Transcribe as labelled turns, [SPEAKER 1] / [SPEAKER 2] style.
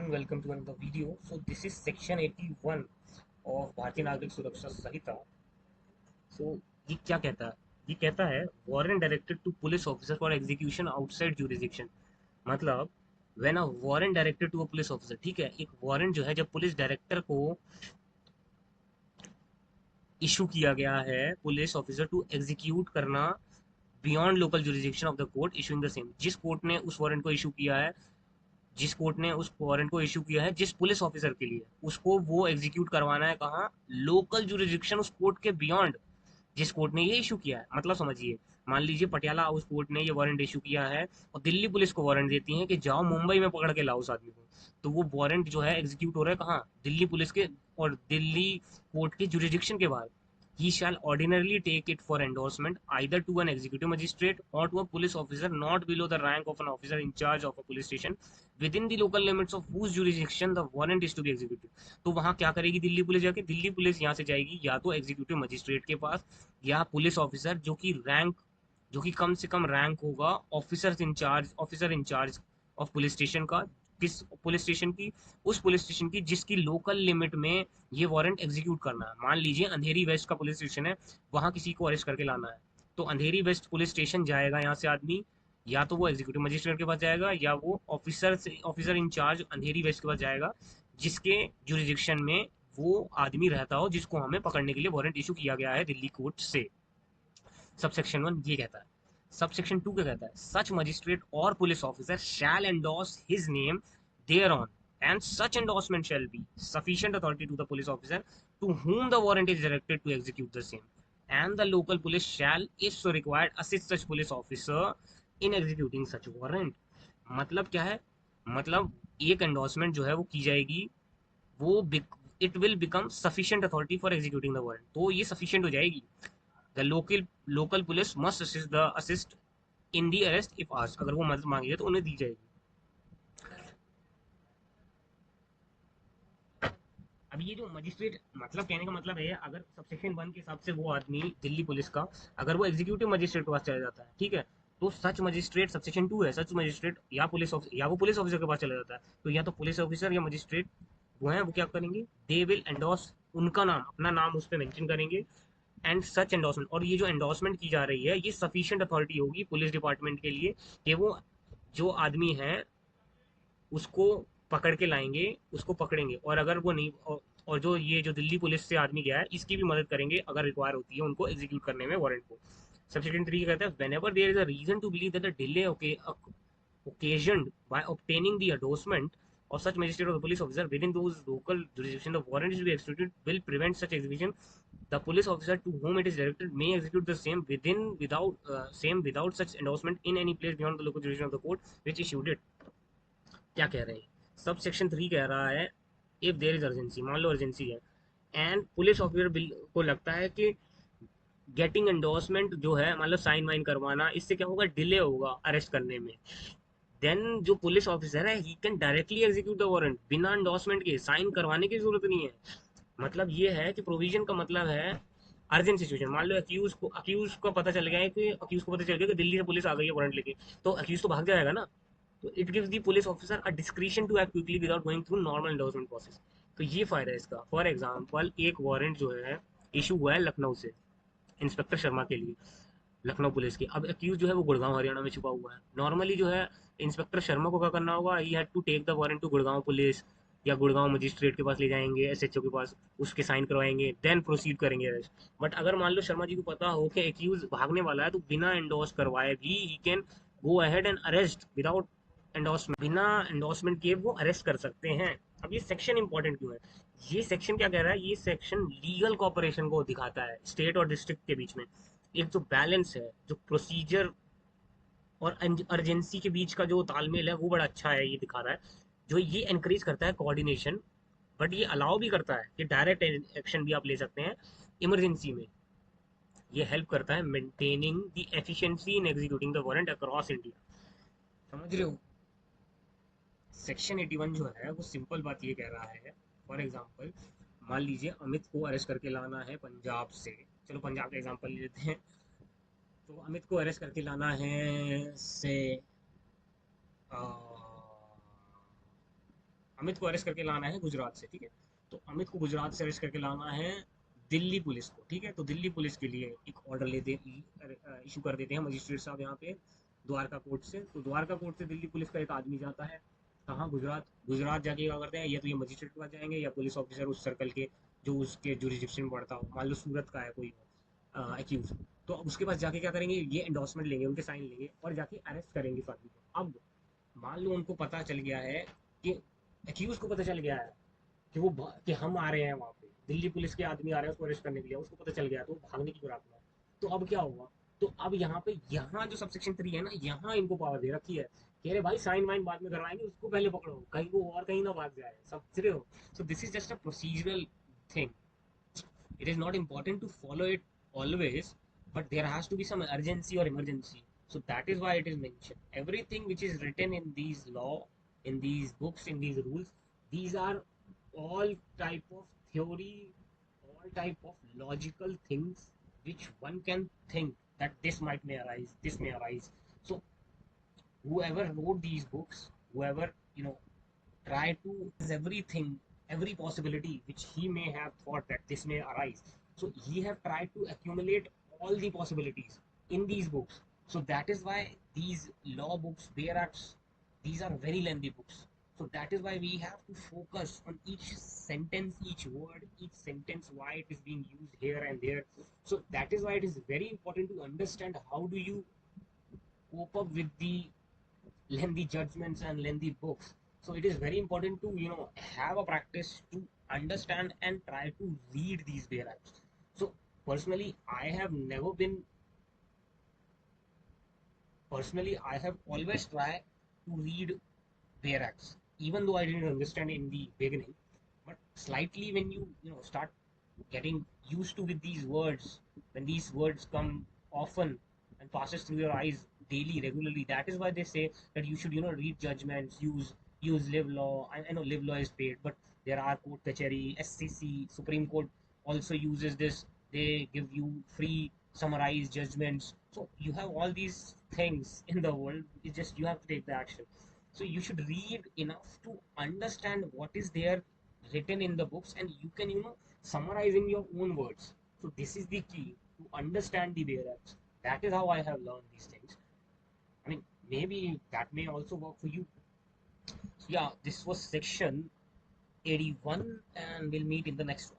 [SPEAKER 1] everyone, welcome to another video. So this is section 81 of भारतीय नागरिक सुरक्षा संहिता. So ये क्या कहता है? ये कहता है warrant directed to police officer for execution outside jurisdiction. मतलब when a warrant directed to a police officer, ठीक है, एक वारंट जो है जब पुलिस डायरेक्टर को इशू किया गया है पुलिस ऑफिसर टू एग्जीक्यूट करना beyond local jurisdiction of the court issuing the same. जिस कोर्ट ने उस वारंट को इशू किया है, जिस कोर्ट ने उस वारंट को इशू किया है जिस पुलिस ऑफिसर के लिए, उसको वो एग्जीक्यूट करवाना है कहाँ? लोकल जुरिसडिक्शन, उस कोर्ट के बियॉन्ड जिस कोर्ट ने ये इशू किया है. मतलब समझिए, मान लीजिए पटियाला हाउस कोर्ट ने ये वारंट इशू किया है और दिल्ली पुलिस को वारंट देती है कि जाओ मुंबई में पकड़ के लाओ उस आदमी को. तो वो वारंट जो है एग्जीक्यूट हो रहा है कहाँ? दिल्ली पुलिस के और दिल्ली कोर्ट के जुरिसडिक्शन के बाद. He shall ordinarily take it for endorsement either to an executive magistrate or to a police officer not below the rank of an officer in charge of a police station within the local limits of whose jurisdiction the warrant is to be executed. तो वहां क्या करेगी Delhi police जाके? Delhi police यहाँ से जाएगी या तो एग्जीक्यूटिव मजिस्ट्रेट के पास या पुलिस ऑफिसर जो कि कम से कम रैंक होगा officer in charge of police station का. किस पुलिस स्टेशन की? उस पुलिस स्टेशन की जिसकी लोकल लिमिट में ये वारंट एग्जीक्यूट करना है. मान लीजिए अंधेरी वेस्ट का पुलिस स्टेशन है, वहां किसी को अरेस्ट करके लाना है, तो अंधेरी वेस्ट पुलिस स्टेशन जाएगा यहाँ से आदमी, या तो वो एग्जीक्यूटिव मजिस्ट्रेट के पास जाएगा या वो ऑफिसर इंचार्ज अंधेरी वेस्ट के पास जाएगा जिसके जुरिडिक्शन में वो आदमी रहता हो जिसको हमें पकड़ने के लिए वारंट इशू किया गया है दिल्ली कोर्ट से. सबसेक्शन 1 ये कहता है. सबसेक्शन 2 क्या कहता है? सच मजिस्ट्रेट और police officer shall endorse his name thereon and such endorsement shall be sufficient authority to the police officer to whom the warrant is directed to execute the same, and the local police shall if so required assist such police officer in executing such warrant. मतलब क्या है? मतलब एक endorsement जो है वो की जाएगी, वो it will become sufficient authority for executing the warrant. तो ये सफिशिएंट हो जाएगी. The local police must assist in the arrest if asked. अगर वो मदद मांगी है तो उन्हें दी जाएगी. अब ये जो मजिस्ट्रेट, मतलब कहने का मतलब है, अगर सबसेक्शन 1 के हिसाब से वो आदमी दिल्ली पुलिस का, अगर वो एग्जीक्यूटिव मजिस्ट्रेट के पास चला जाता है, ठीक है, तो सच मजिस्ट्रेट, सबसेक्शन 2 है, सच मजिस्ट्रेट या वो पुलिस ऑफिसर के पास चला जाता है, तो या तो पुलिस ऑफिसर या मजिस्ट्रेट वो है, वो क्या करेंगे? दे विल एंडोर्स, उनका नाम, अपना नाम उस पर मेंशन करेंगे. एंड सच एंडोर्समेंट, और ये जो एंडोर्समेंट की जा रही है ये सफिशिएंट अथॉरिटी होगी पुलिस डिपार्टमेंट के लिए कि वो जो आदमी है उसको पकड़ के लाएंगे, उसको पकड़ेंगे, और अगर वो नहीं, और जो ये जो दिल्ली पुलिस से आदमी गया है इसकी भी मदद करेंगे अगर रिक्वायर होती है उनको एग्जीक्यूट करने में वारंट को. सब्सेक्शन 3 कहता है whenever there is a reason to believe that the delay occasioned by obtaining the endorsement of such magistrate or the police officer within those local jurisdiction the warrant is to be executed will prevent such execution. The police officer to whom it is directed may execute the same without such endorsement in any place beyond the local jurisdiction of the court which issued it. क्या कह रहे हैं? Sub section 3 कह रहा है if there is urgency, मान लो urgency है and police officer को लगता है कि गेटिंग एंडोर्समेंट जो है, मान लो साइन वाइन करवाना, इससे क्या होगा? डिले होगा अरेस्ट करने में. देन जो पुलिस ऑफिसर है he can directly execute the warrant बिना एंडोर्समेंट के, साइन करवाने की जरूरत नहीं है. मतलब ये है कि प्रोविजन का मतलब है अर्जेंट सिचुएशन. मान लो अक्यूज को पता चल गया है कि दिल्ली से पुलिस आ गई है वारंट लेके, तो अक्यूज तो भाग जाएगा ना. तो it gives the police officer a discretion to act quickly without going through normal endorsement process. तो ये फायदा है इसका. फॉर एग्जांपल एक वारंट जो है इशू हुआ है लखनऊ से इंस्पेक्टर शर्मा के लिए, लखनऊ पुलिस की. अब एक्यूज जो है वो गुड़गांव हरियाणा में छुपा हुआ है. नॉर्मली जो है इंस्पेक्टर शर्मा को क्या करना होगा? He had to take the warrant to Gurgaon police या गुड़गांव मजिस्ट्रेट के पास ले जाएंगे, एसएचओ के पास, उसके साइन करवाएंगे, देन प्रोसीड करेंगे अरेस्ट. बट अगर मान लो शर्मा जी को पता हो कि एक्यूज भागने वाला है, तो बिना एंडोर्स करवाए भी he can go ahead and arrest without endorsement. बिना एंडोर्समेंट किए वो अरेस्ट कर सकते हैं. अब ये सेक्शन इंपॉर्टेंट क्यों है? ये सेक्शन क्या कह रहा है? ये सेक्शन लीगल कॉपरेशन को दिखाता है स्टेट और डिस्ट्रिक्ट के बीच में. एक जो बैलेंस है, जो प्रोसीजर और अर्जेंसी के बीच का जो तालमेल है वो बड़ा अच्छा है, ये दिखा रहा है. जो ये एनकरेज करता है कोऑर्डिनेशन, बट ये अलाउ भी करता है कि डायरेक्ट एक्शन भी आप ले सकते हैं इमरजेंसी में. ये हेल्प करता है maintaining the efficiency in executing the warrant across India. समझ रहे हो? सेक्शन 81 जो है वो सिंपल बात ये कह रहा है. फॉर एग्जांपल मान लीजिए अमित को अरेस्ट करके लाना है पंजाब से, चलो पंजाब का एग्जांपल ले लेते हैं. तो अमित को अरेस्ट करके लाना है से अमित को अरेस्ट करके लाना है गुजरात से, ठीक है। तो अमित को गुजरात से अरेस्ट करके लाना है दिल्ली पुलिस को, ठीक है। तो दिल्ली पुलिस के लिए एक ऑर्डर लेते इशू कर देते हैं मजिस्ट्रेट साहब यहाँ पे द्वारका कोर्ट से। तो द्वारका कोर्ट से दिल्ली पुलिस का एक आदमी जाता है कहाँ, गुजरात। गुजरात जाके क्या करते हैं, या तो ये मजिस्ट्रेट के पास जाएंगे या पुलिस ऑफिसर उस सर्कल के जो उसके जुरिडिक्शन में पड़ता हो, मान लो सूरत का है कोई एक्यूज, तो उसके पास जाके क्या करेंगे, ये एंडोर्समेंट लेंगे, उनके साइन लेंगे और जाके अरेस्ट करेंगे इस आदमी को। अब मान लो उनको पता चल गया है कि एक्यूज को पता चल गया है कि कि हम आ रहे हैं वहां पे, दिल्ली पुलिस के आदमी आ रहे हैं उसको अरेस्ट करने के लिए, उसको पता चल गया तो वो भागने की फिराक में है। तो अब क्या होगा, तो अब यहाँ पे यहाँ जो सबसेक्शन 3 है ना, यहाँ इनको पावर दे रखी है कि अरे भाई साइन वाइन बाद में करवाएंगे, उसको पहले पकड़ो कहीं वो और कहीं ना भाग जाए, समझ रहे हो। So this is just a procedural thing, it is not important to follow it always, but there has to be some urgency or emergency. So that is why it is mentioned. Everything which is written in these law, in these books, in these rules, these are all type of theory, all type of logical things which one can think that this might may arise, this may arise. So whoever wrote these books, whoever try to everything, every possibility which he may have thought that this may arise. So he have tried to accumulate all the possibilities in these books. So that is why these law books, Bayer Acts, these are very lengthy books. So that is why we have to focus on each sentence, each word, each sentence, why it is being used here and there. So that is why it is very important to understand how do you cope up with the lengthy judgments and lengthy books. So it is very important to have a practice to understand and try to read these Bayer Acts. So personally I have always tried to read Bayer Acts, even though I didn't understand in the beginning. But slightly when you start getting used to with these words, when these words come often and passes through your eyes daily, regularly, that is why they say that you should read judgments, use live law. I know live law is paid, but there are court kachari, SCC, Supreme Court also uses this. They give you free summarized judgments. So you have all these things in the world. It's just you have to take the action. So you should read enough to understand what is there written in the books, and you can summarize in your own words. So this is the key to understand the Bayer Acts. That is how I have learned these things. I mean, maybe that may also work for you. So yeah, this was section 81, and we'll meet in the next one.